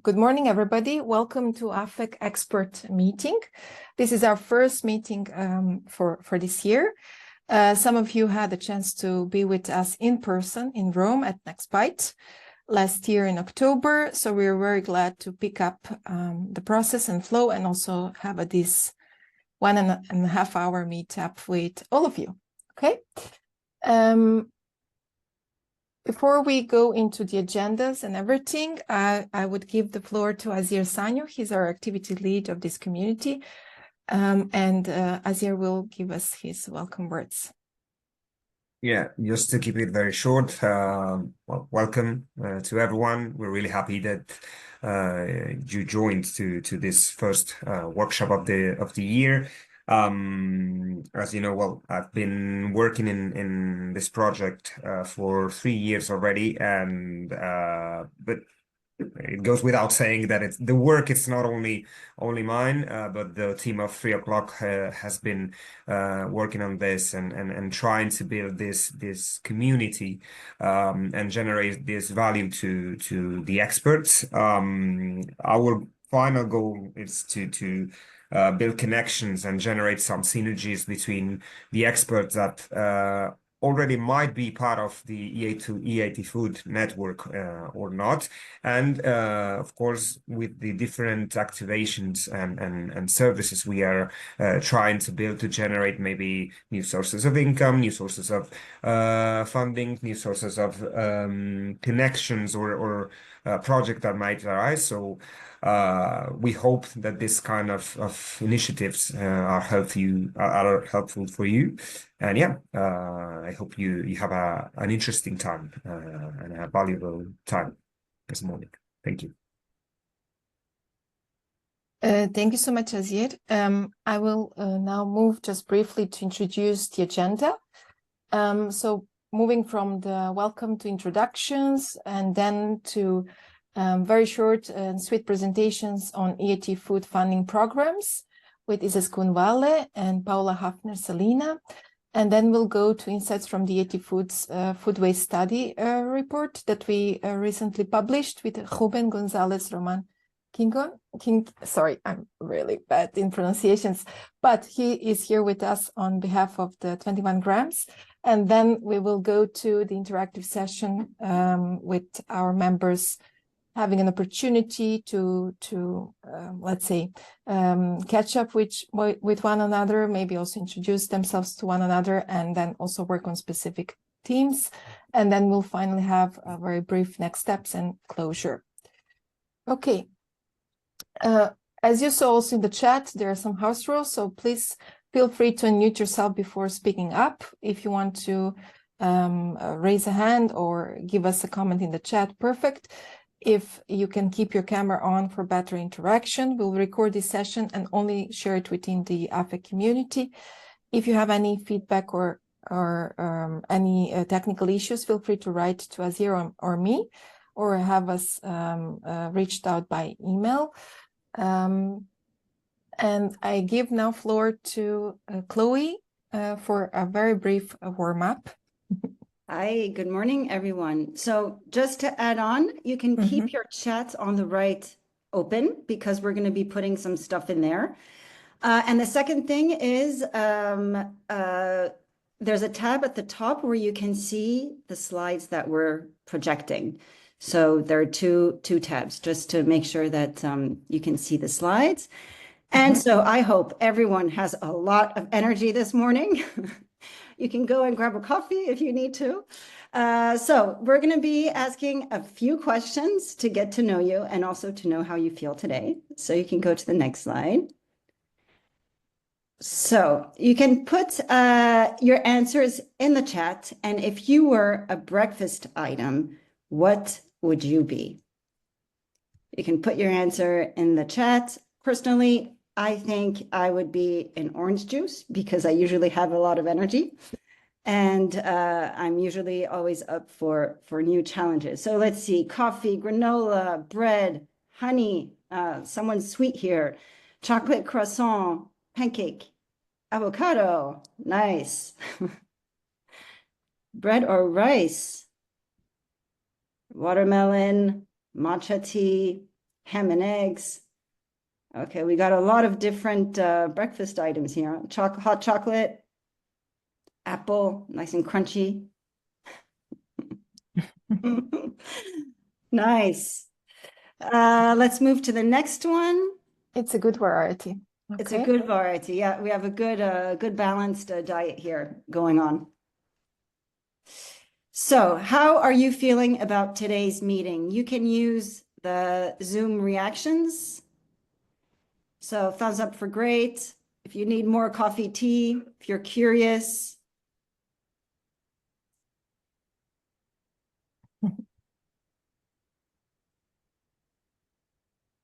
Good morning, everybody. Welcome to AFEC expert meeting. This is our first meeting for this year. Some of you had the chance to be with us in person in Rome at Next Bite last year in October. So we're very glad to pick up the process and flow and also have this 1.5 hour meetup with all of you. Okay. Before we go into the agendas and everything, I would give the floor to Azir Sanyo. He's our activity lead of this community. Azir will give us his welcome words. Yeah, just to keep it very short, well, welcome to everyone. We're really happy that you joined to this first workshop of the year. As you know, well, I've been working in this project for 3 years already, and but it goes without saying that the work is not only mine, but the team of 3 o'clock has been working on this and trying to build this community and generate this value to the experts. Our final goal is to build connections and generate some synergies between the experts that already might be part of the Agrifood network or not. And of course, with the different activations and services we are trying to build to generate maybe new sources of income, new sources of funding, new sources of connections or project that might arise. So we hope that this kind of initiatives are helpful for you. And yeah, I hope you have an interesting time and a valuable time this morning. Thank you. Thank you so much, Azir. I will now move just briefly to introduce the agenda. So moving from the welcome to introductions and then to very short and sweet presentations on Agrifood funding programs with Isaskun Vale and Paula Hafner-Salina. And then we'll go to insights from the Agrifood's food waste study report that we recently published with Ruben Gonzalez Roman sorry, I'm really bad in pronunciations, but he is here with us on behalf of the 21 grams. And then we will go to the interactive session with our members having an opportunity to let's say, catch up with one another, maybe also introduce themselves to one another, and then also work on specific themes. And then we'll finally have a very brief next steps and closure. Okay. As you saw also in the chat, there are some house rules, so please feel free to unmute yourself before speaking up. If you want to raise a hand or give us a comment in the chat, perfect. If you can keep your camera on for better interaction, we'll record this session and only share it within the AFEC community. If you have any feedback or any technical issues, feel free to write to Azir or me, or have us reached out by email. And I give now floor to Chloe for a very brief warm-up. Hi, good morning, everyone. So just to add on, you can keep your chats on the right open because we're going to be putting some stuff in there. And the second thing is there's a tab at the top where you can see the slides that we're projecting. So there are two tabs just to make sure that you can see the slides. And so I hope everyone has a lot of energy this morning. You can go and grab a coffee if you need to. So we're going to be asking a few questions to get to know you and also to know how you feel today. So you can go to the next slide. So you can put your answers in the chat. And if you were a breakfast item, what would you be? You can put your answer in the chat. Personally, I think I would be an orange juice because I usually have a lot of energy and I'm usually always up for new challenges. So let's see, coffee, granola, bread, honey, someone's sweet here, chocolate croissant, pancake, avocado, nice. Bread or rice, watermelon, matcha tea, ham and eggs. Okay, we got a lot of different breakfast items here. Hot chocolate, apple, nice and crunchy. Nice. Let's move to the next one. It's a good variety. It's a Okay. good variety. Yeah, we have a good balanced diet here going on. So, how are you feeling about today's meeting? You can use the Zoom reactions. So, thumbs up for great. If you need more coffee, tea, if you're curious.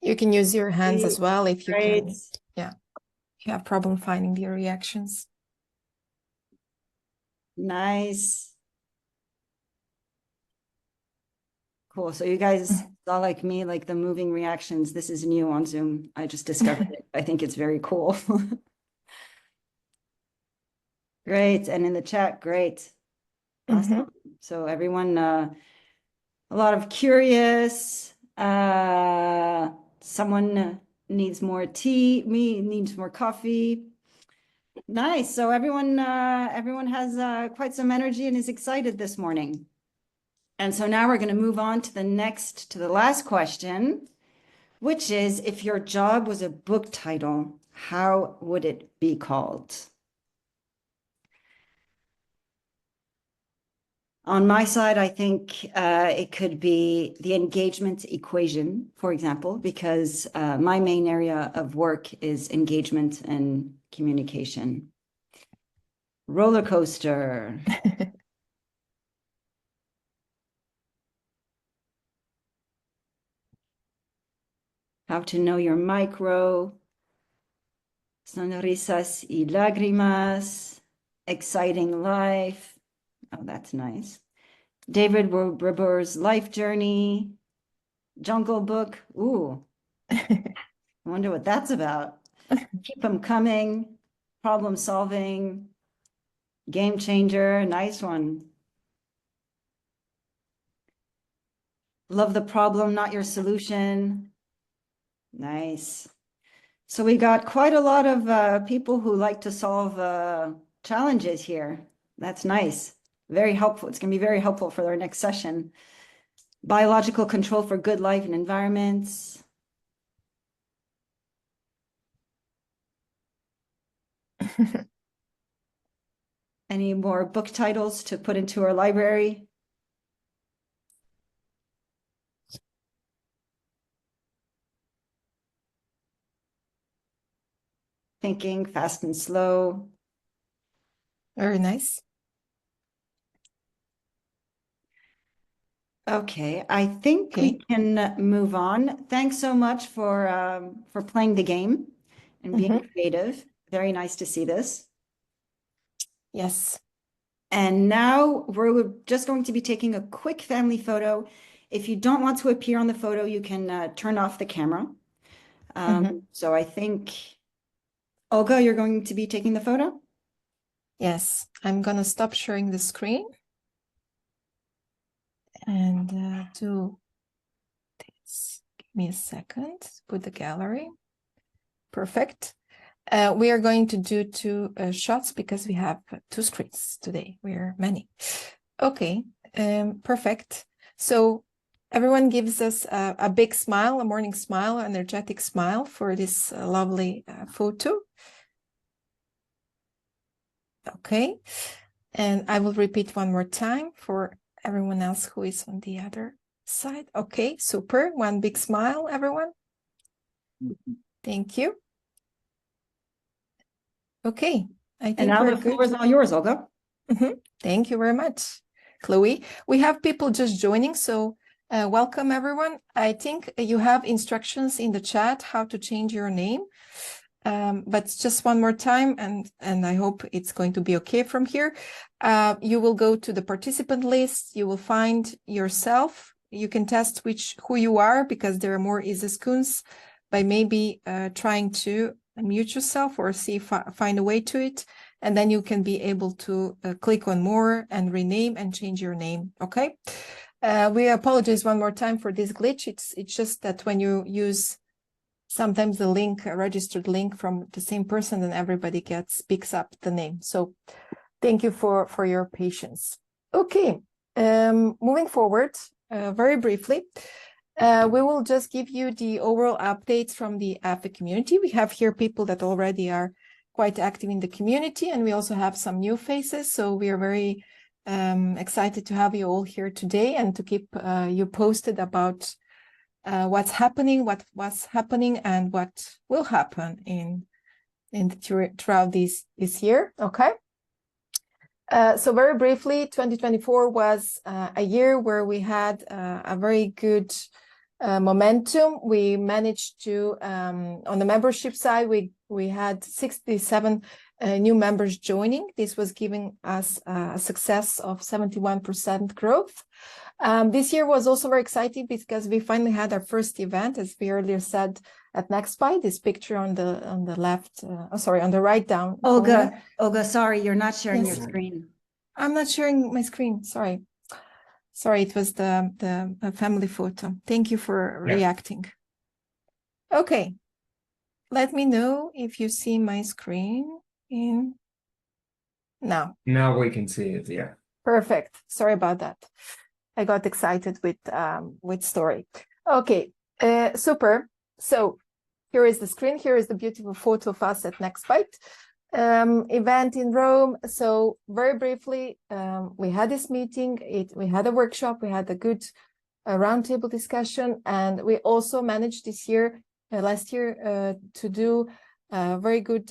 You can use your hands as well if you Great. can. Yeah. If you have problem finding the reactions. Nice. Cool. So you guys saw like me, like the moving reactions. This is new on Zoom. I just discovered it. I think it's very cool. Great. And in the chat, great. Awesome. So everyone, a lot of curious. Someone needs more tea. Me needs more coffee. Nice. So everyone has quite some energy and is excited this morning. And so now we're going to move on to the last question, which is, if your job was a book title, how would it be called? On my side, I think it could be the engagement equation, for example, because my main area of work is engagement and communication. Roller coaster. How to know your micro. Sonrisas y lágrimas. Exciting life. Oh, that's nice. David Reber's life journey. Jungle Book. Ooh. I wonder what that's about. Keep them coming. Problem solving. Game changer. Nice one. Love the problem, not your solution. Nice. So we got quite a lot of people who like to solve challenges here. That's nice. Very helpful. It's going to be very helpful for our next session. Biological control for good life and environments. Any more book titles to put into our library? Thinking fast and slow. Very nice. Okay, I think we can move on. Thanks so much for playing the game and being creative. Very nice to see this. Yes. And now we're just going to be taking a quick family photo. If you don't want to appear on the photo, you can turn off the camera. So I think, Olga, you're going to be taking the photo? Yes, I'm going to stop sharing the screen and do this. Give me a second. Put the gallery. Perfect. We are going to do two shots because we have two screens today. We are many. Okay, perfect. So everyone gives us a big smile, a morning smile, an energetic smile for this lovely photo. Okay, and I will repeat one more time for everyone else who is on the other side. Okay, super. One big smile, everyone. Thank you. Okay, I think and now we're the good. floor is all yours, Olga. Thank you very much, Chloe. We have people just joining, so welcome everyone. I think you have instructions in the chat how to change your name, but just one more time, and I hope it's going to be okay from here. You will go to the participant list. You will find yourself. You can test who you are, because there are more Izaskuns, by maybe trying to mute yourself or find a way to it. And then you can be able to click on more and rename and change your name. Okay. We apologize one more time for this glitch. It's just that when you use sometimes the link, a registered link from the same person, then everybody picks up the name. So thank you for your patience. Okay, moving forward, very briefly, we will just give you the overall updates from the AFEC community. We have here people that already are quite active in the community, and we also have some new faces. So we are very excited to have you all here today and to keep you posted about what's happening, what was happening, and what will happen throughout this year. Okay. So very briefly, 2024 was a year where we had a very good momentum. We managed to, on the membership side, we had 67 new members joining. This was giving us a success of 71% growth. This year was also very exciting because we finally had our first event, as we earlier said, at NextBy. This picture on the left, on the right down. Olga, sorry, you're not sharing Yes. your screen. I'm not sharing my screen. Sorry, it was the family photo. Thank you for reacting. Okay, let me know if you see my screen now. Now we can see it. Yeah. Perfect. Sorry about that. I got excited with story. Okay, super. So here is the screen. Here is the beautiful photo of us at NextBy event in Rome. So very briefly, we had this meeting. We had a workshop. We had a good roundtable discussion, and we also managed this year, last year, to do very good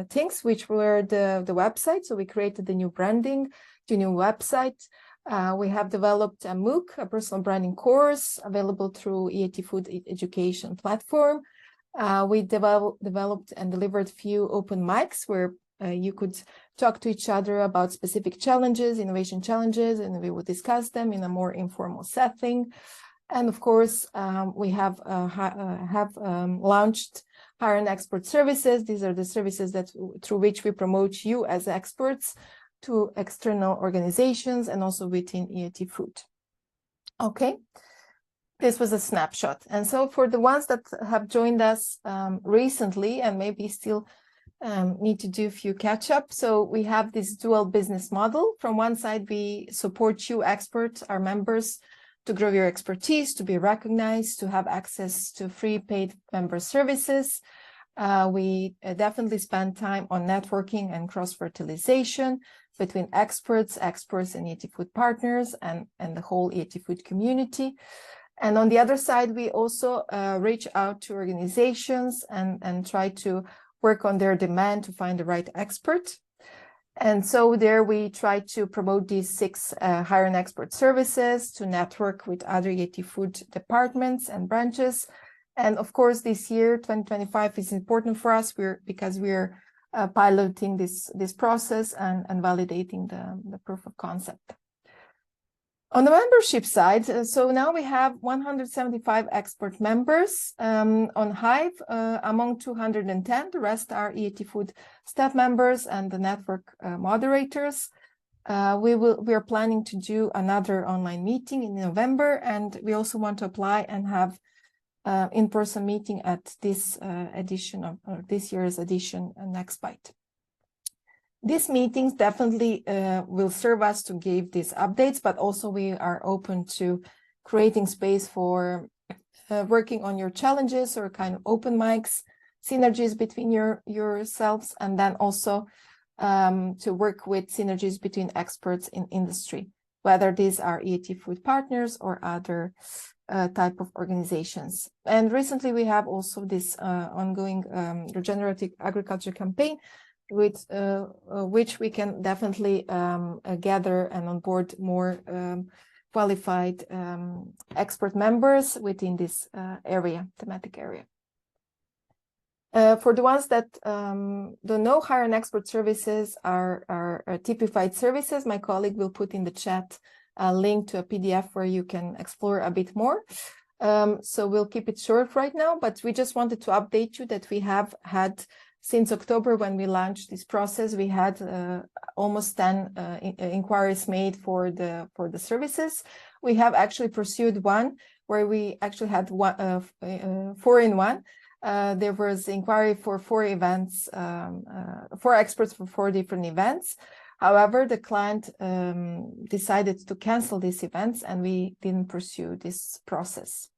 things, which were the website. So we created the new branding, the new website. We have developed a MOOC, a personal branding course, available through AFEC education platform. We developed and delivered few open mics where you could talk to each other about specific challenges, innovation challenges, and we would discuss them in a more informal setting. And of course, we have launched Hire an Expert services. These are the services through which we promote you as experts to external organizations and also within AFEC. Okay, this was a snapshot. And so for the ones that have joined us recently and maybe still need to do a few catch-up, so we have this dual business model. From one side, we support you experts, our members, to grow your expertise, to be recognized, to have access to free paid member services. We definitely spend time on networking and cross-fertilization between experts and AFEC partners and the whole AFEC community. And on the other side, we also reach out to organizations and try to work on their demand to find the right expert. And so there we try to promote these 6 Hire an Expert services, to network with other AFEC departments and branches. And of course, this year, 2025, is important for us because we're piloting this process and validating the proof of concept. On the membership side, so now we have 175 expert members on Hive, among 210. The rest are AFEC staff members and the network moderators. We are planning to do another online meeting in November, and we also want to apply and have in-person meeting at this this year's edition, NextBy. These meetings definitely will serve us to give these updates, but also we are open to creating space for working on your challenges or kind of open mics, synergies between yourselves, and then also to work with synergies between experts in industry, whether these are AFEC partners or other type of organizations. And recently we have also this ongoing regenerative agriculture campaign, with which we can definitely gather and onboard more qualified expert members within this thematic area. For the ones that don't know, Hire an Expert services are typified services. My colleague will put in the chat a link to a PDF where you can explore a bit more. So we'll keep it short right now, but we just wanted to update you that we have had, since October, when we launched this process, we had almost 10 inquiries made for the services. We have actually pursued one where we actually had 4 in 1. There was inquiry for 4 events, 4 experts for 4 different events. However, the client decided to cancel these events, and we didn't pursue this process,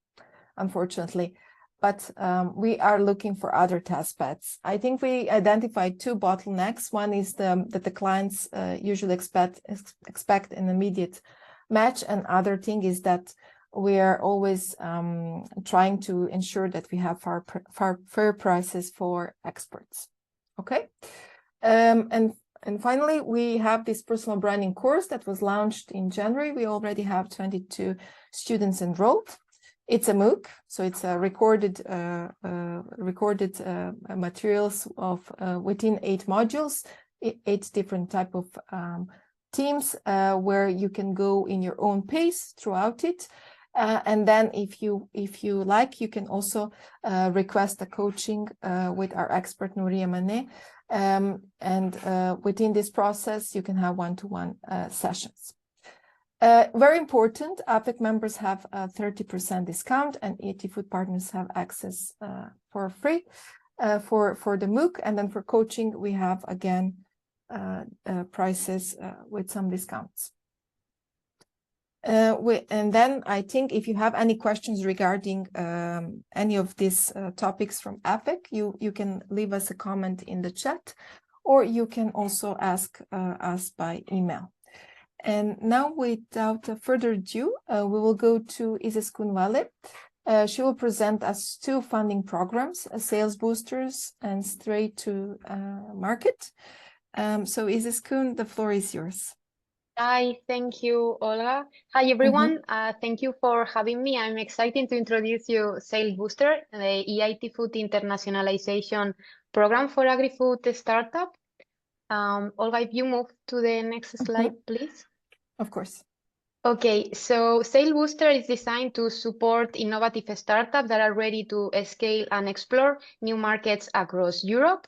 unfortunately. But we are looking for other test beds. I think we identified 2 bottlenecks. One is that the clients usually expect an immediate match, and other thing is that we are always trying to ensure that we have fair prices for experts. Okay, and finally, we have this personal branding course that was launched in January. We already have 22 students enrolled. It's a MOOC, so it's a recorded materials of within 8 modules, 8 different type of teams where you can go in your own pace throughout it. And then if you like, you can also request a coaching with our expert Nuria Mane. And within this process, you can have one-to-one sessions. Very important, AFEC members have a 30% discount, and AGriFood partners have access for free for the MOOC. And then for coaching, we have again prices with some discounts. And then I think if you have any questions regarding any of these topics from AFEC, you can leave us a comment in the chat, or you can also ask us by email. And now, without further ado, we will go to Isis Kunwale. She will present us 2 funding programs, Sales Boosters and Straight to Market. So Isis Kun, the floor is yours. Hi, thank you, Olga. Hi, everyone. Thank you for having me. I'm excited to introduce you Sales Booster, the AFEC internationalization program for agri-food startup. Olga, if you move to the next slide, please. Of course. Okay, so Sales Booster is designed to support innovative startups that are ready to scale and explore new markets across Europe.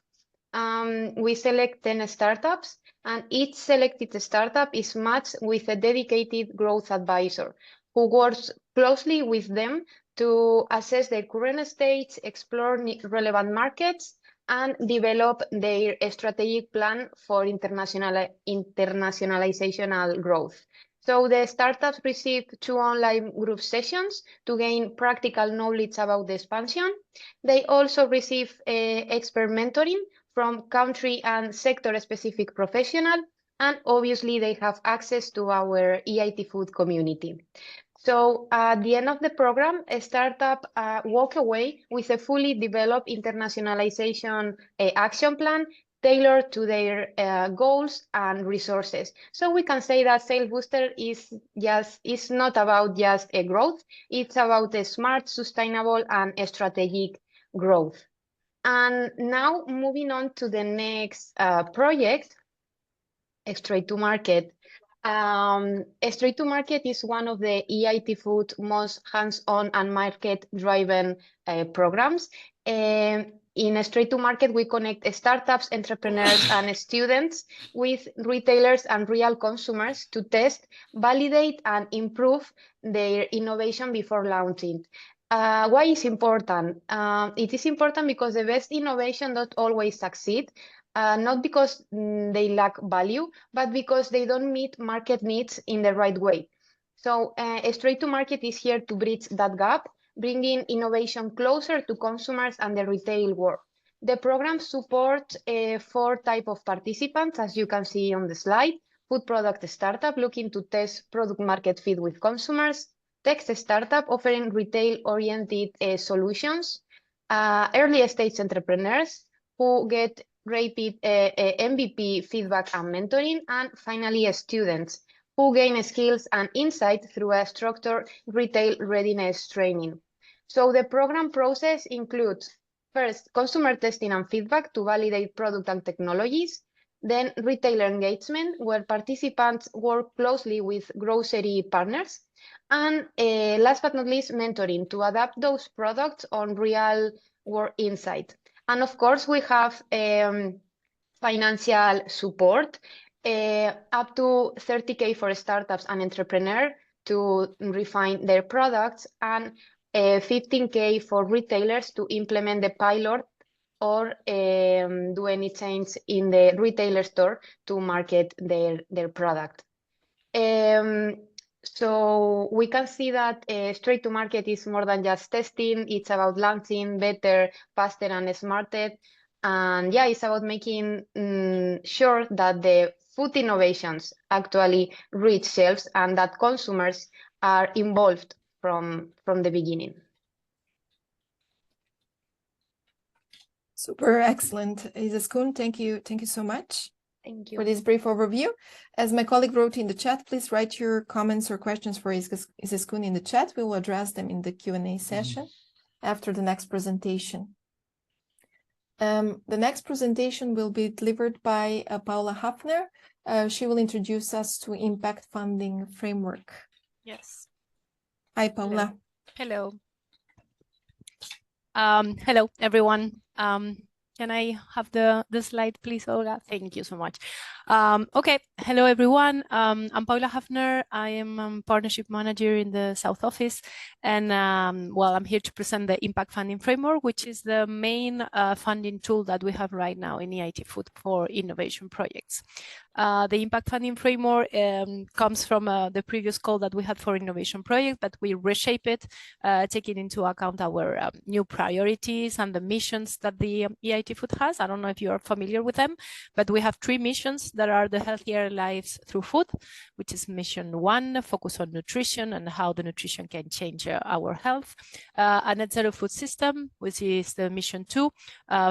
We select 10 startups, and each selected startup is matched with a dedicated growth advisor who works closely with them to assess their current stage, explore relevant markets, and develop their strategic plan for internationalizational growth. So the startups receive 2 online group sessions to gain practical knowledge about the expansion. They also receive expert mentoring from country and sector-specific professionals, and obviously they have access to our AFEC community. So at the end of the program, a startup walk away with a fully developed internationalization action plan tailored to their goals and resources. So we can say that Sales Booster is not about just a growth, it's about a smart, sustainable, and strategic growth. And now moving on to the next project, Straight to Market. Straight to Market is one of the AFEC most hands-on and market-driven programs. In Straight to Market, we connect startups, entrepreneurs, and students with retailers and real consumers to test, validate, and improve their innovation before launching. Why is important? It is important because the best innovation don't always succeed. Not because they lack value, but because they don't meet market needs in the right way. So Straight to Market is here to bridge that gap, bringing innovation closer to consumers and the retail world. The program supports 4 types of participants, as you can see on the slide: food product startup looking to test product market fit with consumers, tech startup offering retail-oriented solutions, early stage entrepreneurs who get rapid MVP feedback and mentoring, and finally students who gain skills and insight through a structured retail readiness training. So the program process includes first consumer testing and feedback to validate product and technologies, then retailer engagement where participants work closely with grocery partners, and last but not least mentoring to adapt those products on real world insight. And of course, we have financial support, up to 30K for startups and entrepreneurs, to refine their products, and 15K for retailers to implement the pilot or do any change in the retailer store to market their product. So we can see that straight to market is more than just testing. It's about launching better, faster, and smarter. And yeah, it's about making sure that the food innovations actually reach shelves and that consumers are involved from the beginning. Super excellent, Izaskun. Thank you so much. Thank you for this brief overview. As my colleague wrote in the chat, please write your comments or questions for Izaskun in the chat. We will address them in the Q&A session after the next presentation. The next presentation will be delivered by Paula Hafner. She will introduce us to Impact Funding Framework. Yes. Hi, Paula. Hello. Hello, everyone. Can I have the slide, please, Olga? Thank you so much. Okay, hello, everyone. I'm Paula Hafner. I am Partnership Manager in the South Office. And well, I'm here to present the Impact Funding Framework, which is the main funding tool that we have right now in EIT Food for innovation projects. The Impact Funding Framework comes from the previous call that we had for innovation project, but we reshape it, taking into account our new priorities and the missions that the EIT Food has. I don't know if you are familiar with them, but we have 3 missions that are the healthier lives through food, which is mission 1, focus on nutrition and how the nutrition can change our health. A net zero food system, which is the mission 2,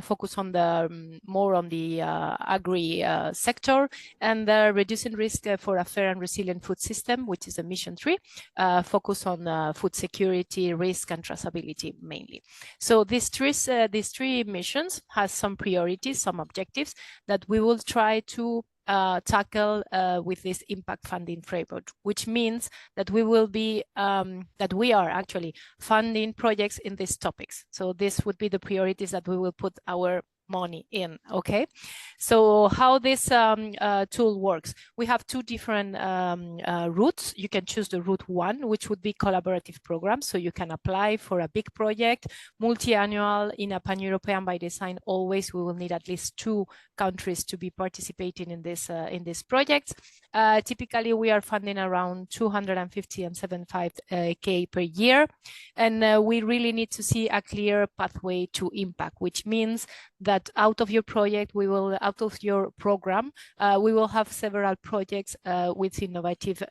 focus on the more on the agri sector, and reducing risk for a fair and resilient food system, which is a mission 3, focus on food security, risk, and traceability mainly. So these 3 missions has some priorities, some objectives that we will try to tackle with this impact funding framework, which means that we will be that we are actually funding projects in these topics. So this would be the priorities that we will put our money in. Okay, so how this tool works, we have 2 different routes. You can choose the route 1, which would be collaborative programs, so you can apply for a big project, multi-annual, in a pan-European by design. Always we will need at least 2 countries to be participating in this project. Typically we are funding around 250 and 75K per year, and we really need to see a clear pathway to impact, which means that out of your project, out of your program, we will have several projects with innovative,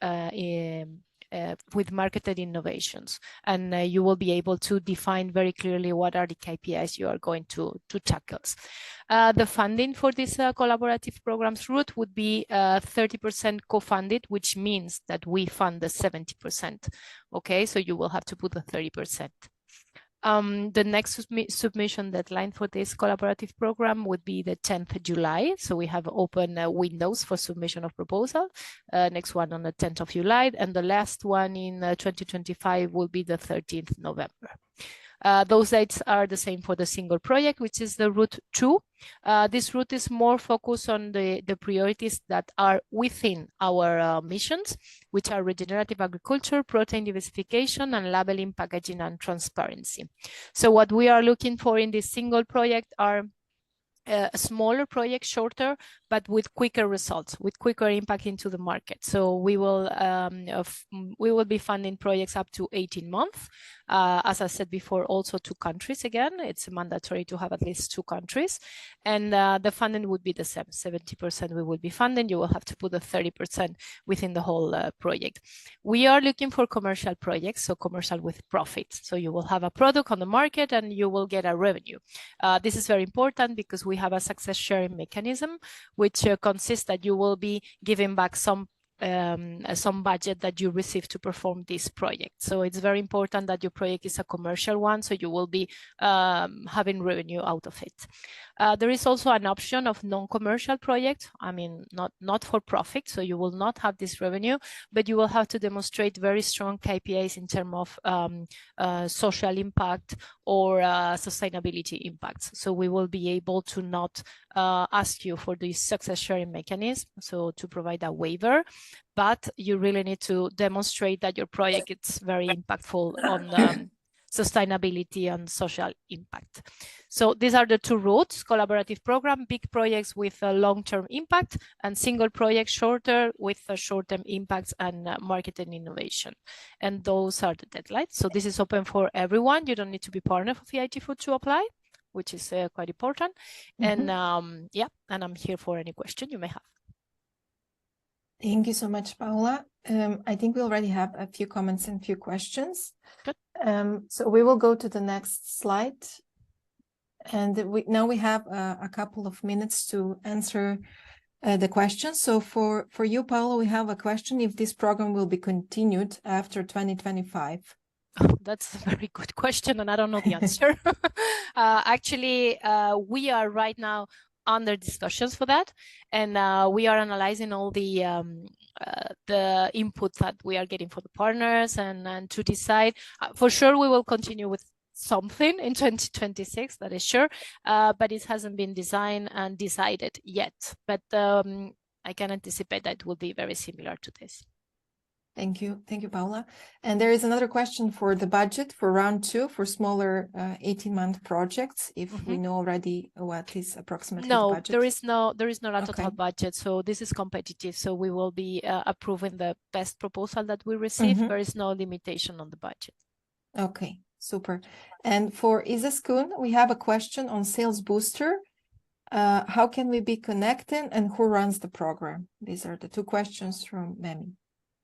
with marketed innovations, and you will be able to define very clearly what are the KPIs you are going to tackle. The funding for this collaborative programs route would be 30% co-funded, which means that we fund the 70%. Okay, so you will have to put the 30%. The next submission deadline for this collaborative program would be the 10th July. So we have open windows for submission of proposal. Next one on the 10th of July, and the last one in 2025 will be the 13th November. Those dates are the same for the single project, which is the route 2. This route is more focused on the priorities that are within our missions, which are regenerative agriculture, protein diversification, and labeling, packaging, and transparency. So what we are looking for in this single project are a smaller project, shorter, but with quicker results, with quicker impact into the market. So we will be funding projects up to 18 months. As I said before, also 2 countries again. It's mandatory to have at least 2 countries. And the funding would be the same. 70% we will be funding. You will have to put the 30% within the whole project. We are looking for commercial projects, so commercial with profits. So you will have a product on the market and you will get a revenue. This is very important because we have a success sharing mechanism, which consists that you will be giving back some budget that you receive to perform this project. So it's very important that your project is a commercial one, so you will be having revenue out of it. There is also an option of non-commercial project. I mean, not for profit, so you will not have this revenue, but you will have to demonstrate very strong KPIs in terms of social impact or sustainability impacts. So we will be able to not ask you for this success sharing mechanism, so to provide a waiver, but you really need to demonstrate that your project is very impactful on sustainability and social impact. So these are the two routes: collaborative program, big projects with a long-term impact, and single project, shorter, with a short-term impacts and marketing innovation. And those are the deadlines. So this is open for everyone. You don't need to be partner of Agrifood to apply, which is quite important. And yeah, and I'm here for any question you may have. Thank you so much, Paula. I think we already have a few comments and few questions. Good. So we will go to the next slide. And now we have a couple of minutes to answer the questions. So for you, Paula, we have a question: if this program will be continued after 2025? Oh, that's a very good question, and I don't know the answer. Actually, we are right now under discussions for that, and we are analyzing all the input that we are getting for the partners, and to decide. For sure, we will continue with something in 2026, that is sure, but it hasn't been designed and decided yet. But I can anticipate that it will be very similar to this. Thank you, Paula. And there is another question for the budget for round 2 for smaller 18-month projects. If we know already what is approximately the budget. There is not a total budget, so this is competitive. So we will be approving the best proposal that we receive. There is no limitation on the budget. Okay, super. And for Izaskun, we have a question on Sales Booster. How can we be connected, and who runs the program? These are the two questions from Memi.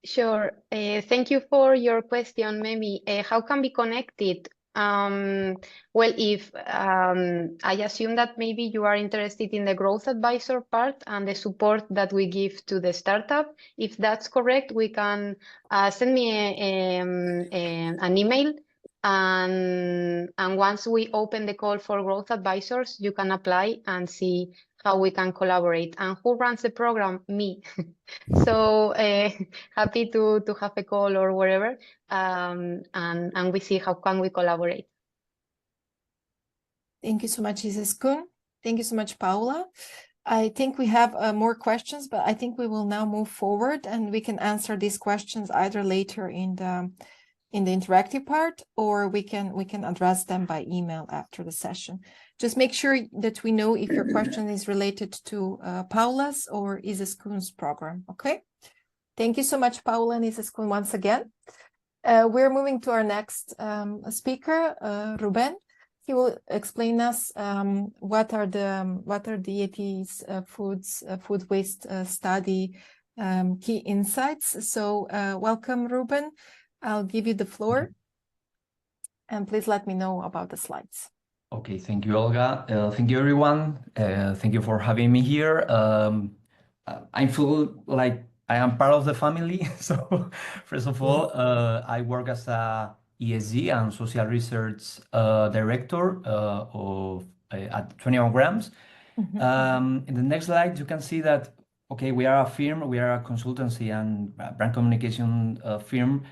Sure. Thank you for your question, Memi. How can we connected? Well, if I assume that maybe you are interested in the growth advisor part and the support that we give to the startup. If that's correct, we can send me an email, and once we open the call for growth advisors, you can apply and see how we can collaborate. And who runs the program? Me. So happy to have a call or whatever, and we see how can we collaborate. Thank you so much, Izaskun. Thank you so much, Paula. I think we have more questions, but I think we will now move forward, and we can answer these questions either later in the interactive part, or we can address them by email after the session. Just make sure that we know if your question is related to Paula's or Izaskun's program, okay? Thank you so much, Paula and Izaskun, once again. We're moving to our next speaker, Ruben. He will explain us what are the ET's food waste study key insights. So welcome, Ruben. I'll give you the floor, and please let me know about the slides. Okay, thank you, Olga. Thank you, everyone. Thank you for having me here. I feel like I am part of the family. So first of all, I work as a ESG and social research director at 21 Grams. In the next slide, you can see that, okay, we are a firm, we are a consultancy and brand communication firm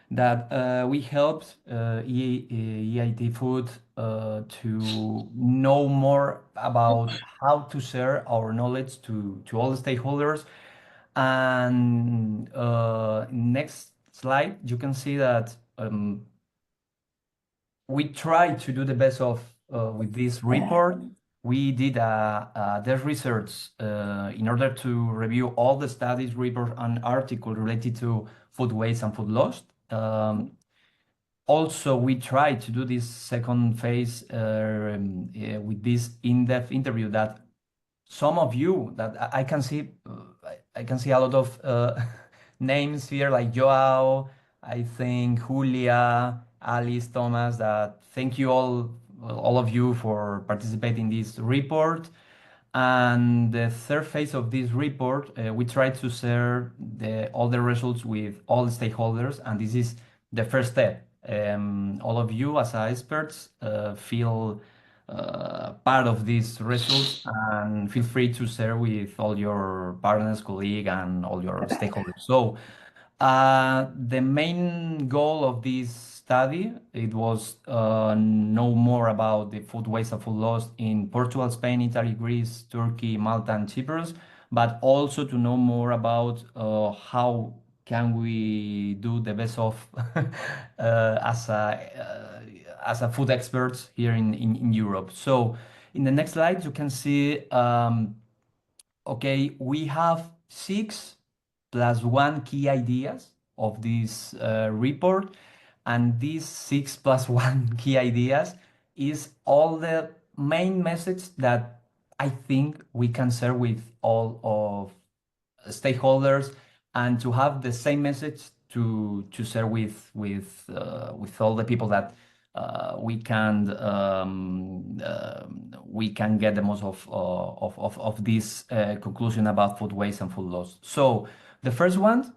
that we helped EIT Food to know more about how to share our knowledge to all the stakeholders. And next slide, you can see that we try to do the best of with this report. We did the research in order to review all the studies, report, and articles related to food waste and food loss. Also, we tried to do this second phase with this in-depth interview that some of you that I can see a lot of names here, like Joao, I think Julia, Alice, Thomas. That thank you all of you for participating in this report. And the third phase of this report, we try to share all the results with all the stakeholders, and this is the first step. All of you as experts feel part of these results, and feel free to share with all your partners, colleagues, and all your stakeholders. So the main goal of this study. It was know more about the food waste and food loss in Portugal, Spain, Italy, Greece, Turkey, Malta, and Cyprus, but also to know more about how can we do the best of as a food experts here in Europe. So in the next slide, you can see, okay, we have 6+1 key ideas of this report. And these 6+1 key ideas is all the main message that I think we can share with all of stakeholders, and to have the same message to share with all the people that we can get the most of this conclusion about food waste and food loss. So the first one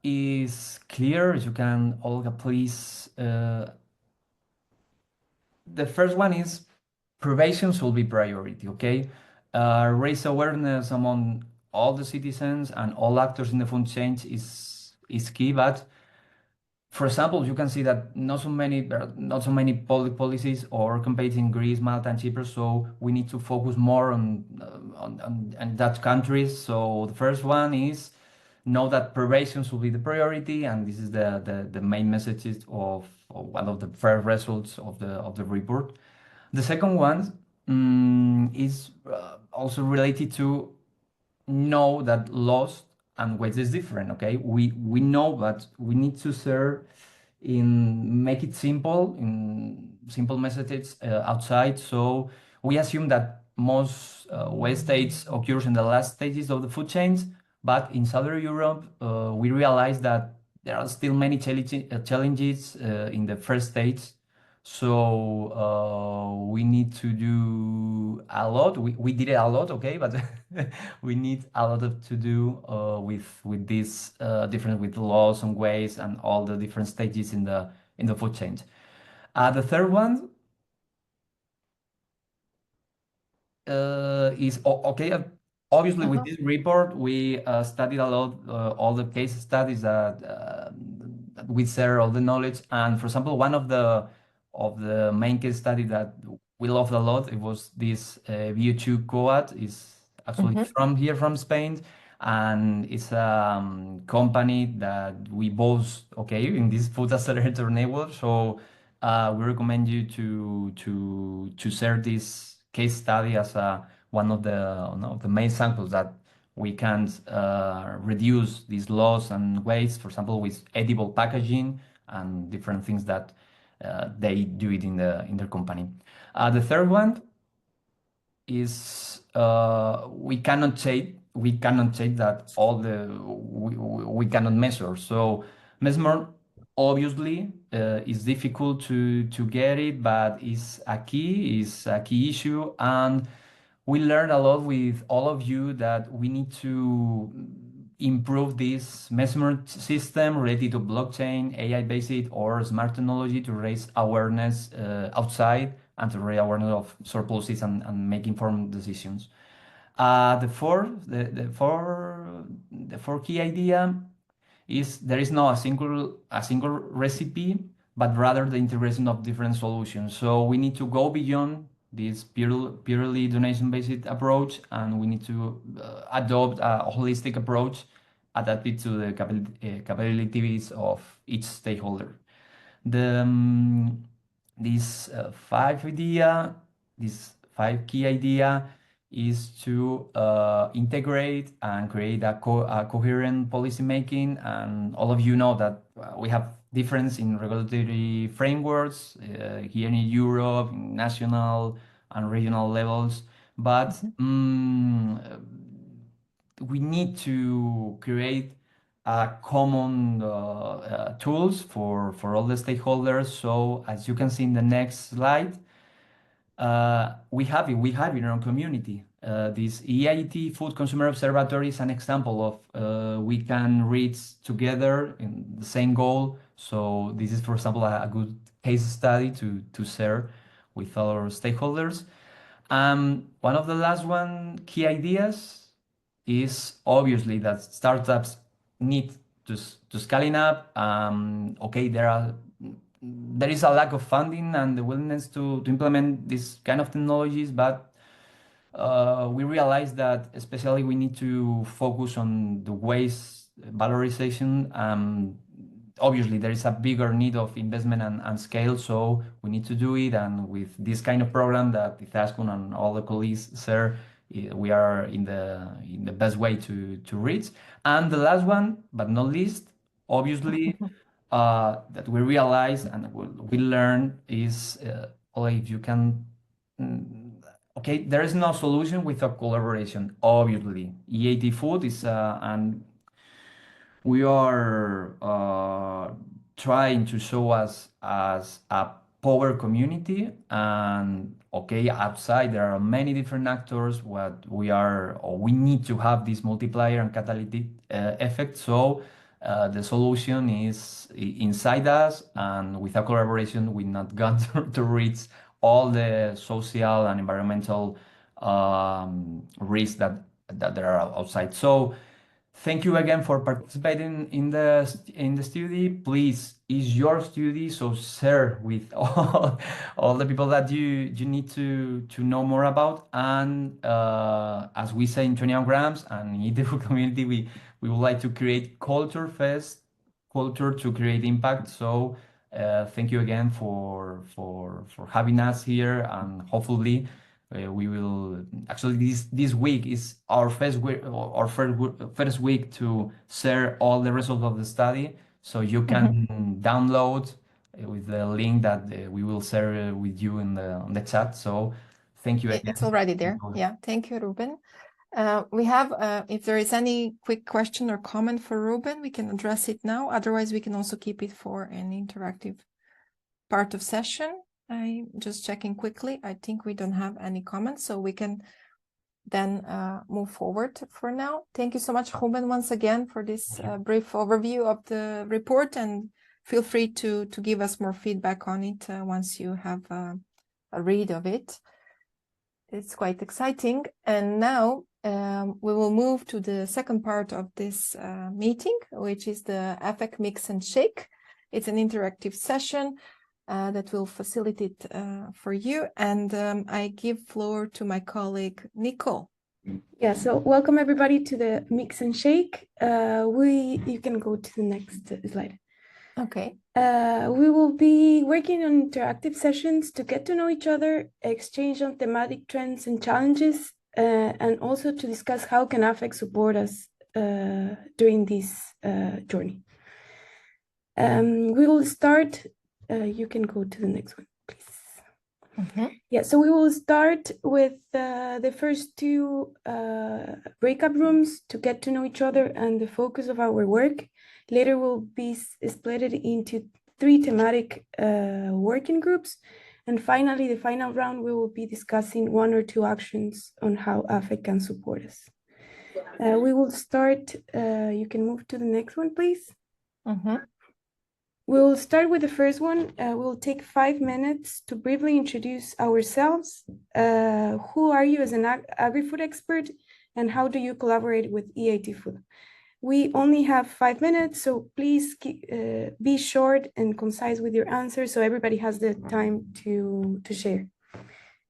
is clear. As you can, Olga, please. The first one is prevention should be priority, okay? Raise awareness among all the citizens and all actors in the food chain is key, but for example, you can see that not so many public policies or campaigns in Greece, Malta, and Cyprus. So we need to focus more on that countries. So the first one is know that prevention should be the priority, and this is the main messages of one of the first results of the report. The second one is also related to know that loss and waste is different. Okay, we know, but we need to serve make it simple in simple messages outside. So we assume that most wastage occurs in the last stages of the food chains, but in Southern Europe, we realize that there are still many challenges in the first stage. So we need to do a lot. We did it a lot, okay, but we need a lot to do with this different with loss and waste and all the different stages in the food chain. The third one is okay. Obviously, with this report, we studied a lot all the case studies that we share all the knowledge. And for example, one of the main case study that we loved a lot, it was this VO2 coat. Is actually from Spain, and it's a company that we both in this food accelerator network. So we recommend you to share this case study as one of the main samples that we can reduce these loss and waste, for example, with edible packaging and different things that they do it in their company. The third one is we cannot change that we cannot measure. So measure obviously is difficult to get it, but is a key issue. And we learned a lot with all of you that we need to improve this measurement system related to blockchain, AI-based or smart technology to raise awareness outside and to raise awareness of surpluses and make informed decisions. The fourth key idea is there is no a single recipe, but rather the integration of different solutions. So we need to go beyond this purely donation-based approach, and we need to adopt a holistic approach adapted to the capabilities of each stakeholder. This five key idea is to integrate and create a coherent policy making. And all of you know that we have difference in regulatory frameworks here in Europe, national and regional levels, but we need to create common tools for all the stakeholders. So as you can see in the next slide, we have in our community. This EIT Food Consumer Observatory is an example of we can reach together in the same goal. So this is, for example, a good case study to share with our stakeholders. One of the last key ideas is obviously that startups need to scaling up. Okay, there is a lack of funding and the willingness to implement this kind of technologies, but we realize that especially we need to focus on the waste valorization. Obviously, there is a bigger need of investment and scale, so we need to do it. And with this kind of program that Izaskun and all the colleagues share, we are in the best way to reach. And the last one, but not least, obviously, that we realize and we learn is, if you can. Okay, there is no solution without collaboration, obviously. Agrifood is, and we are trying to show us as a power community. And okay, outside there are many different actors. What we are, or we need to have this multiplier and catalytic effect. So the solution is inside us, and without collaboration, we're not going to reach all the social and environmental risks that there are outside. So thank you again for participating in the study. Please, it's your study, so share with all the people that you need to know more about. And as we say in 21 grams and in the food community, we would like to create culture fest, culture to create impact. So thank you again for having us here, and hopefully we will actually this week is our first week to share all the results of the study, so you can download with the link that we will share with you in the chat. So thank you again. It's already there. Yeah, thank you, Ruben. We have, if there is any quick question or comment for Ruben, we can address it now. Otherwise, we can also keep it for an interactive part of session. I'm just checking quickly. I think we don't have any comments, so we can then move forward for now. Thank you so much, Ruben, once again for this brief overview of the report, and feel free to give us more feedback on it once you have a read of it. It's quite exciting. And now we will move to the second part of this meeting, which is the AFEC Mix and Shake. It's an interactive session that will facilitate for you. And I give floor to my colleague, Nicole. Yeah, so welcome everybody to the Mix and Shake. You can go to the next slide. Okay. We will be working on interactive sessions to get to know each other, exchange on thematic trends and challenges, and also to discuss how can AFEC support us during this journey. We will start. You can go to the next one, please. Yeah, so we will start with the first two breakup rooms to get to know each other and the focus of our work. Later, we'll be split into 3 thematic working groups. And finally, the final round, we will be discussing 1 or 2 actions on how AFEC can support us. We will start, you can move to the next one, please. We'll start with the first one. We'll take 5 minutes to briefly introduce ourselves. Who are you as an agri-food expert, and how do you collaborate with EAT Food? We only have 5 minutes, so please be short and concise with your answers so everybody has the time to share.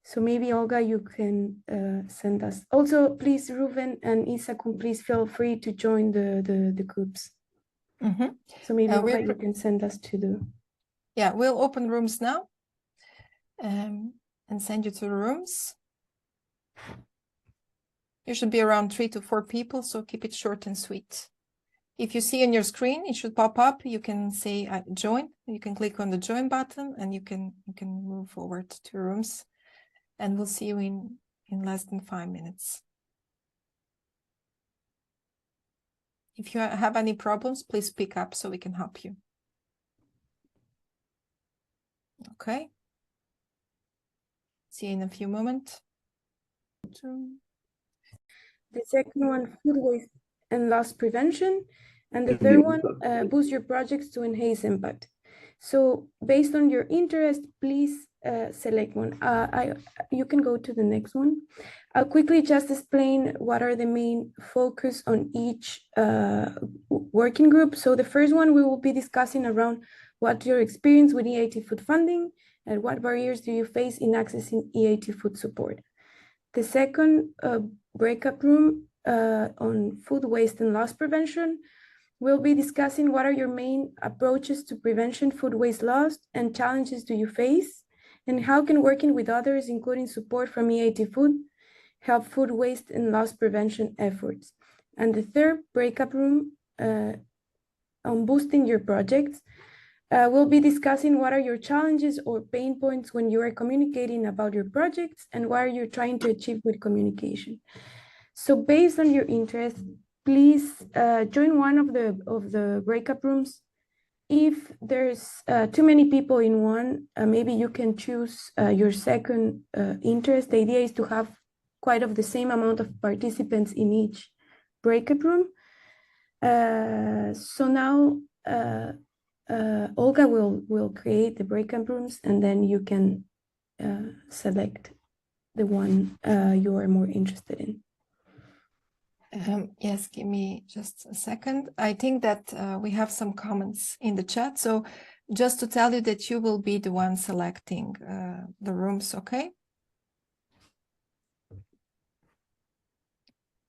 So maybe Olga, you can send us. Also, please, Ruben and Isakun, please feel free to join the groups. So maybe you can send us to the... Yeah, we'll open rooms now and send you to the rooms. You should be around 3 to 4 people, so keep it short and sweet. If you see on your screen, it should pop up. You can say join. You can click on the join button and you can move forward to rooms. And we'll see you in less than 5 minutes. If you have any problems, please speak up so we can help you. Okay. See you in a few moments. The second one, food waste and loss prevention. And the third one, boost your projects to enhance impact. So based on your interest, please select one. You can go to the next one. I'll quickly just explain what are the main focus on each working group. So the first one, we will be discussing around what's your experience with EIT food funding and what barriers do you face in accessing EIT food support. The second breakup room on food waste and loss prevention, we'll be discussing what are your main approaches to prevention food waste loss and challenges do you face, and how can working with others, including support from EIT Food, help food waste and loss prevention efforts. And the third breakup room on boosting your projects, we'll be discussing what are your challenges or pain points when you are communicating about your projects and what are you trying to achieve with communication. So based on your interest, please join one of the breakup rooms. If there's too many people in one, maybe you can choose your second interest. The idea is to have quite of the same amount of participants in each breakup room. So now Olga will create the breakup rooms, and then you can select the one you are more interested in. Yes, give me just a second. I think that we have some comments in the chat. So just to tell you that you will be the one selecting the rooms, okay?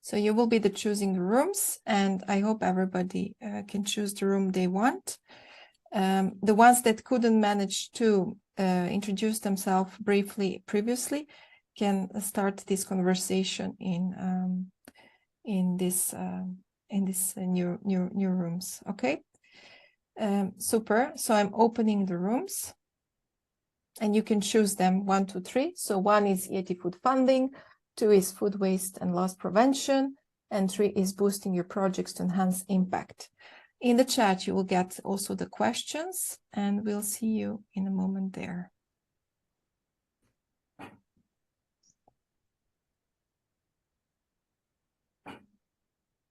So you will be the choosing the rooms, and I hope everybody can choose the room they want. The ones that couldn't manage to introduce themselves briefly previously can start this conversation in this new rooms. Okay, super. So I'm opening the rooms, and you can choose them 1, 2, 3. So 1 is EIT food funding, 2 is food waste and loss prevention, and 3 is boosting your projects to enhance impact. In the chat, you will get also the questions, and we'll see you in a moment there.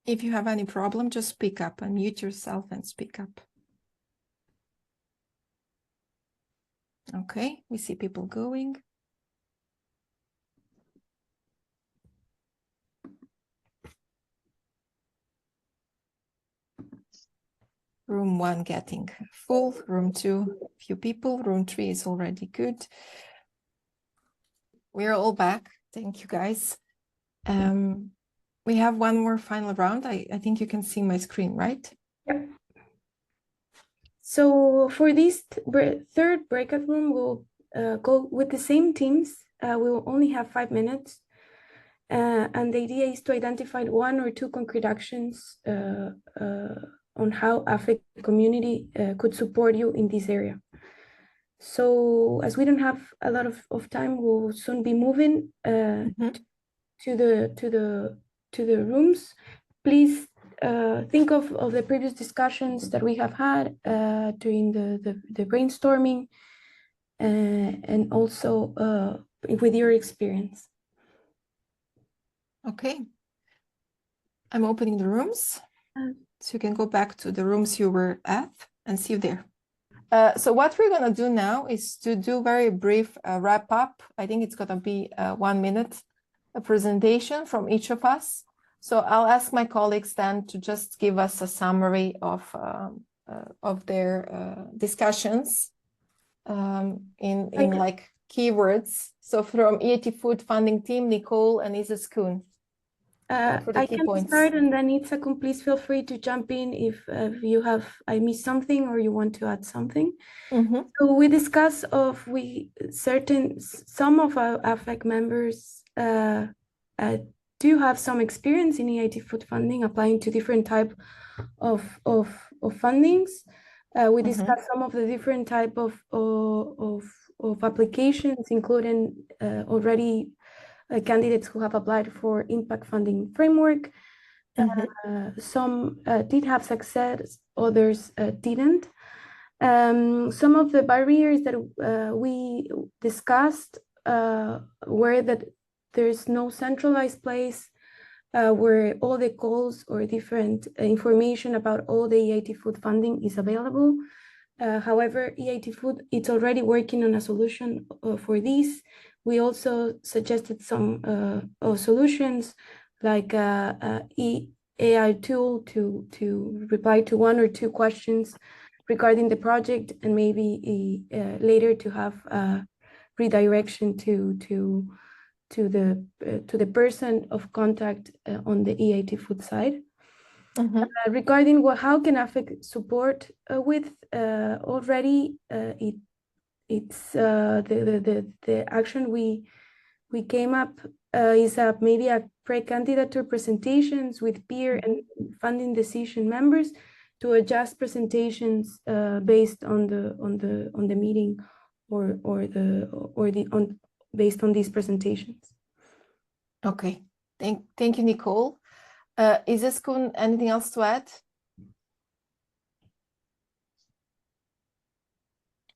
If you have any problem, just speak up, unmute yourself and speak up. Okay, we see people going. Room 1 getting full, room 2, few people, room 3 is already good. We're all back. Thank you, guys. We have one more final round. I think you can see my screen, right? Yep. So for this third breakout room, we'll go with the same teams. We will only have 5 minutes. And the idea is to identify 1 or 2 concrete actions on how AFEC community could support you in this area. So as we don't have a lot of time, we'll soon be moving to the rooms. Please think of the previous discussions that we have had during the brainstorming and also with your experience. Okay. I'm opening the rooms. So you can go back to the rooms you were at and see you there. So what we're going to do now is to do very brief wrap up. I think it's going to be 1 minute a presentation from each of us. So I'll ask my colleagues then to just give us a summary of their discussions in like keywords. So from EIT Food Funding Team, Nicole and Isis Kuhn. I can start, and then Itzakum, please feel free to jump in if you have I missed something or you want to add something. So we discussed some of our AFEC members do have some experience in EIT food funding, applying to different type of fundings. We discussed some of the different type of applications, including already candidates who have applied for impact funding framework. Some did have success, others didn't. Some of the barriers that we discussed were that there's no centralized place where all the calls or different information about all the EIT food funding is available. However, EIT Food is already working on a solution for this. We also suggested some solutions like a AI tool to reply to 1 or 2 questions regarding the project, and maybe later to have redirection to the person of contact on the EIT Food side. Regarding how can AFEC support with already it's the action we came up is maybe a pre-candidature presentations with peer and funding decision members to adjust presentations based on the meeting based on these presentations. Okay, thank you, Nicole. Izaskun, anything else to add?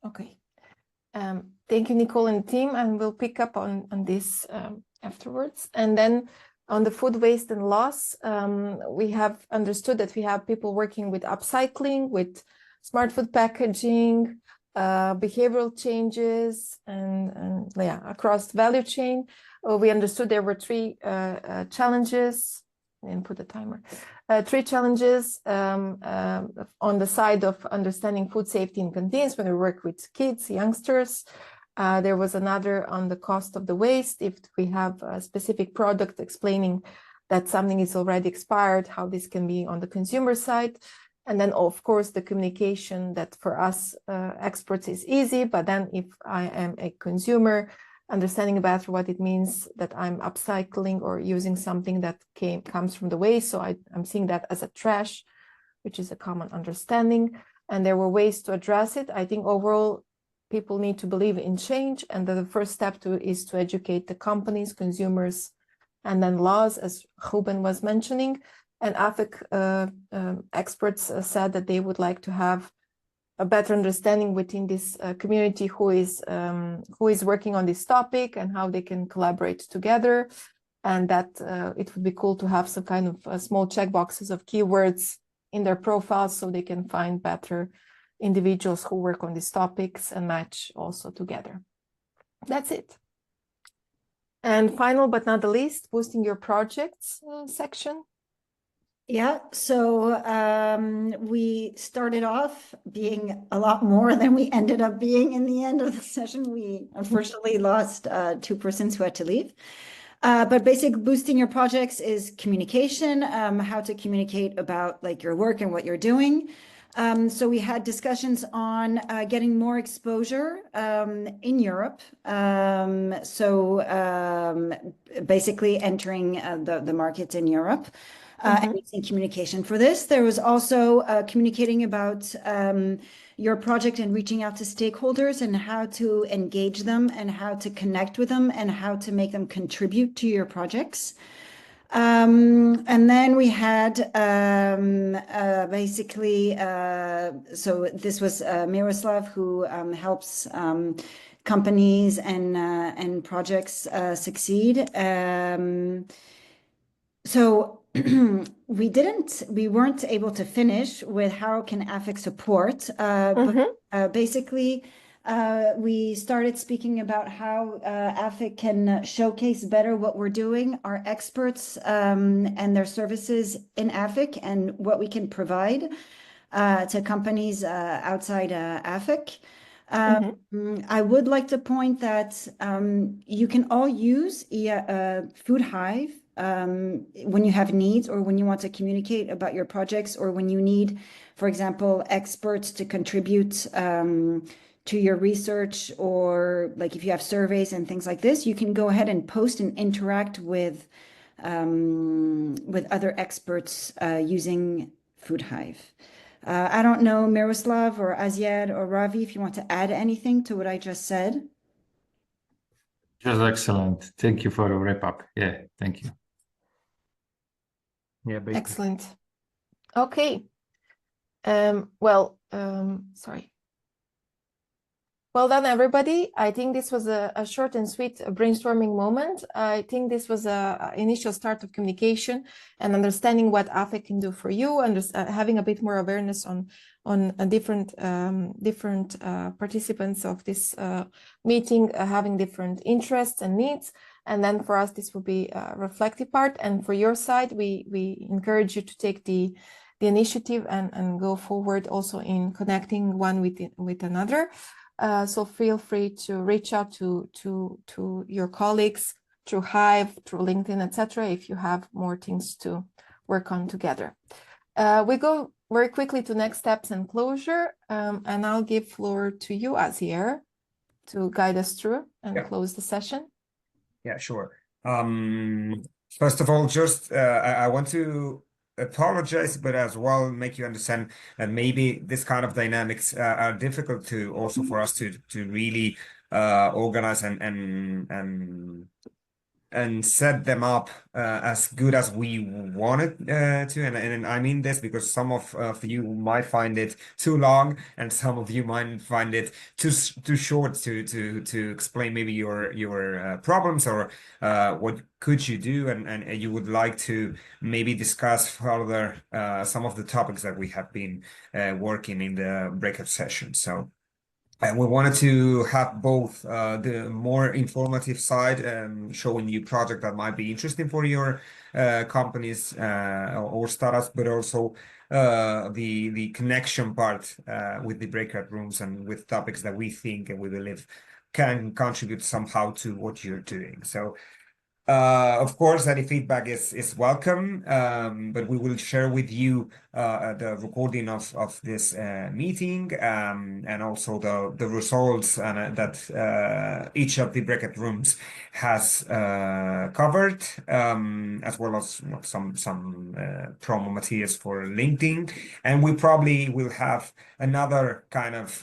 Okay. Thank you, Nicole and team, and we'll pick up on this afterwards. And then on the food waste and loss, we have understood that we have people working with upcycling, with smart food packaging, behavioral changes, and yeah, across the value chain. We understood there were 3 challenges. And put a timer. 3 challenges on the side of understanding food safety in canteens when we work with kids, youngsters. There was another on the cost of the waste. If we have a specific product explaining that something is already expired, how this can be on the consumer side. And then, of course, the communication that for us experts is easy, but then if I am a consumer, understanding better what it means that I'm upcycling or using something that comes from the waste. So I'm seeing that as a trash, which is a common understanding. And there were ways to address it. I think overall, people need to believe in change. And the first step is to educate the companies, consumers, and then laws, as Ruben was mentioning. And AFEC experts said that they would like to have a better understanding within this community who is working on this topic and how they can collaborate together, and that it would be cool to have some kind of small checkboxes of keywords in their profiles so they can find better individuals who work on these topics and match also together. That's it. And final but not the least, boosting your projects section. Yeah, so we started off being a lot more than we ended up being in the end of the session. We unfortunately lost 2 persons who had to leave. But basic boosting your projects is communication, how to communicate about like your work and what you're doing. So we had discussions on getting more exposure in Europe. Basically entering the markets in Europe. And using communication for this. There was also communicating about your project and reaching out to stakeholders and how to engage them and how to connect with them and how to make them contribute to your projects. And then we had basically, so this was Miroslav who helps companies and projects succeed. So we weren't able to finish with how can AFEC support, but basically we started speaking about how AFEC can showcase better what we're doing, our experts and their services in AFEC and what we can provide to companies outside AFEC. I would like to point that you can all use Food Hive when you have needs or when you want to communicate about your projects or when you need, for example, experts to contribute to your research, or like if you have surveys and things like this, you can go ahead and post and interact with other experts using Food Hive. I don't know, Miroslav or Aziad or Ravi, if you want to add anything to what I just said. Just excellent. Thank you for the wrap up. Yeah, thank you. Yeah, basically. Excellent. Okay. Sorry. Well done, everybody. I think this was a short and sweet brainstorming moment. I think this was a initial start of communication and understanding what AFEC can do for you, and having a bit more awareness on different participants of this meeting, having different interests and needs. And then for us, this will be a reflective part. And for your side, we encourage you to take the initiative and go forward also in connecting one with another. So feel free to reach out to your colleagues through Hive, through LinkedIn, etc. if you have more things to work on together. We go very quickly to next steps and closure, and I'll give floor to you, Azier, to guide us through and close the session. Yeah, sure. First of all, just I want to apologize, but as well make you understand that maybe this kind of dynamics are difficult to also for us to really organize and set them up as good as we wanted to. And I mean this because some of you might find it too long, and some of you might find it too short to explain maybe your problems or what could you do, and you would like to maybe discuss further some of the topics that we have been working in the breakout session. So. And we wanted to have both the more informative side, showing you project that might be interesting for your companies or startups, but also the connection part with the breakout rooms and with topics that we think and we believe can contribute somehow to what you're doing. So. Of course, any feedback is welcome, but we will share with you the recording of this meeting and also the results that each of the breakout rooms has covered, as well as some promo materials for LinkedIn. And we probably will have another kind of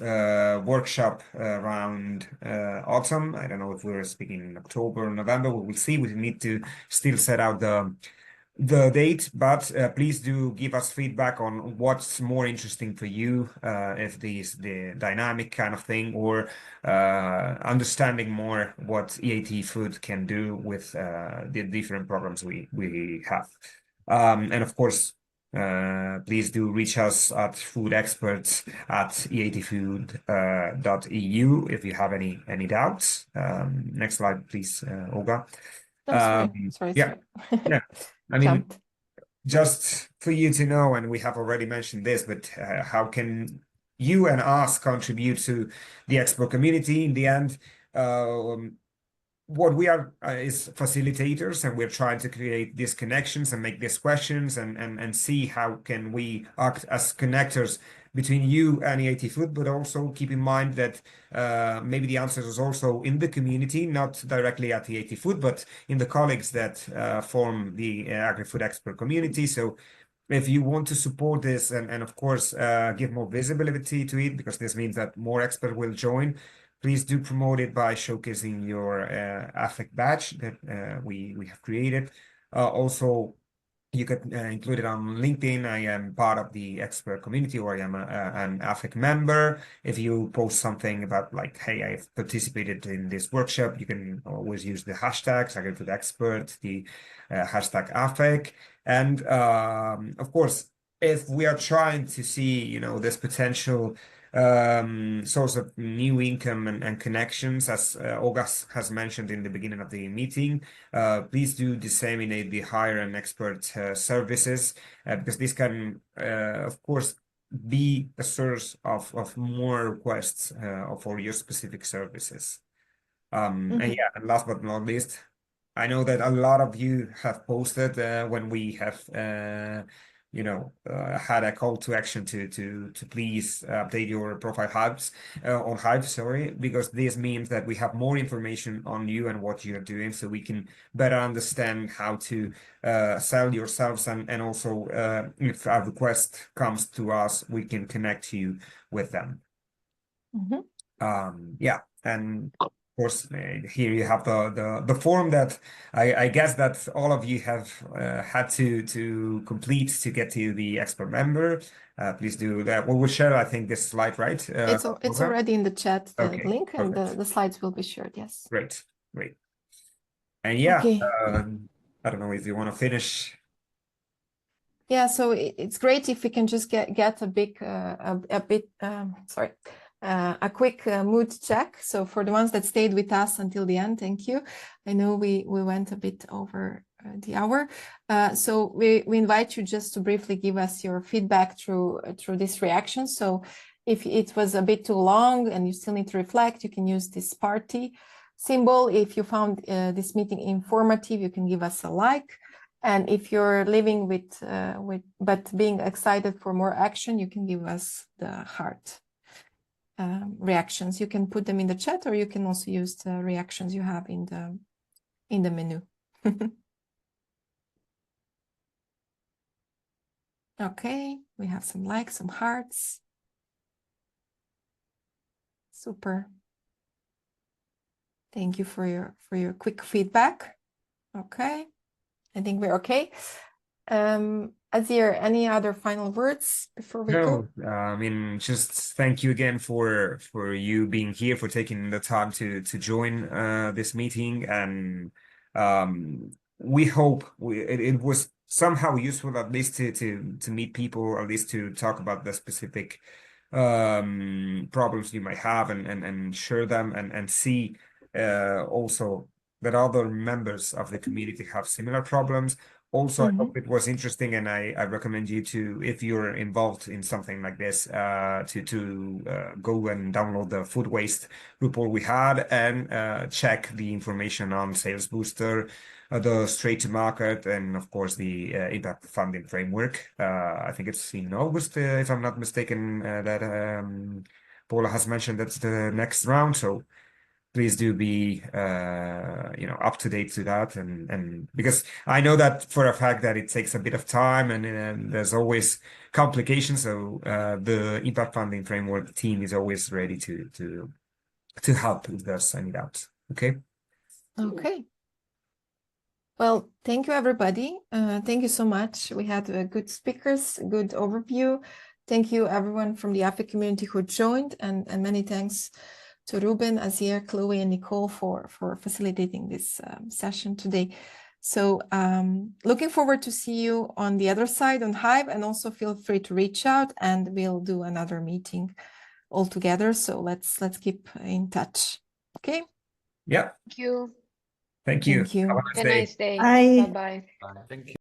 workshop around autumn. I don't know if we're speaking in October or November. We will see. We need to still set out the date, but please do give us feedback on what's more interesting for you, if the dynamic kind of thing, or understanding more what EAT Food can do with the different programs we have. And of course, please do reach us at foodexperts@eatfood.eu if you have any doubts. Next slide, please, Olga. Sorry. Yeah. I mean, just for you to know, and we have already mentioned this, but how can you and us contribute to the expert community? In the end, what we are is facilitators, and we're trying to create these connections and make these questions and see how can we act as connectors between you and EAT Food, but also keep in mind that maybe the answer is also in the community, not directly at EAT Food, but in the colleagues that form the Agrifood expert community. So if you want to support this and of course give more visibility to it, because this means that more experts will join, please do promote it by showcasing your AFEC badge that we have created. Also, you could include it on LinkedIn. I am part of the expert community, or I am an AFEC member. If you post something about like, hey, I've participated in this workshop, you can always use the hashtags, Agrifood expert, the hashtag AFEC. And of course, if we are trying to see, this potential source of new income and connections, as Olga has mentioned in the beginning of the meeting, please do disseminate the hire and expert services, because this can, of course, be a source of more requests for your specific services. And last but not least, I know that a lot of you have posted when we have had a call to action to please update your profile on Hive, sorry, because this means that we have more information on you and what you're doing, so we can better understand how to sell yourselves, and also if a request comes to us, we can connect you with them. And course, here you have the form that I guess that all of you have had to complete to get to the expert member. Please do that. We will share, I think, this slide, right? It's Olga? already in the chat, the Okay, link, and perfect. the slides will be shared. Yes. Great. And yeah, Okay. I don't know if you want to finish. Yeah, so it's great if we can just get a big a quick mood check. So for the ones that stayed with us until the end, thank you. I know we went a bit over the hour, so we invite you just to briefly give us your feedback through this reaction. So if it was a bit too long and you still need to reflect, you can use this party symbol. If you found this meeting informative, you can give us a like. And if you're living with but being excited for more action, you can give us the heart reactions. You can put them in the chat, or you can also use the reactions you have in the menu. Okay, we have some likes, some hearts. Super. Thank you for your quick feedback. Okay. I think we're okay. Azir, any other final words before we go? No, I mean, just thank you again for you being here, for taking the time to join this meeting, and we hope it was somehow useful, at least to meet people, at least to talk about the specific problems you might have, and share them, and see also that other members of the community have similar problems. Also, I hope it was interesting, and I recommend you to, if you're involved in something like this, to go and download the food waste report we had, and check the information on Sales Booster, the straight to market, and of course the impact funding framework. I think it's in August, if I'm not mistaken, that Paula has mentioned that's the next round. So please do be up to date to that, and because I know that for a fact that it takes a bit of time, and there's always complications. So the impact funding framework team is always ready to help if there's any doubts. Okay. Well, thank you, everybody. Thank you so much. We had good speakers, good overview. Thank you, everyone from the AFEC community who joined, and many thanks to Ruben, Azir, Chloe, and Nicole for facilitating this session today. So looking forward to see you on the other side on Hive, and also feel free to reach out, and we'll do another meeting all together. So let's keep in touch. Okay. Yeah. Thank you. Thank you. Thank you. Have a nice Have a day. nice day. Bye. Bye-bye. Thank you.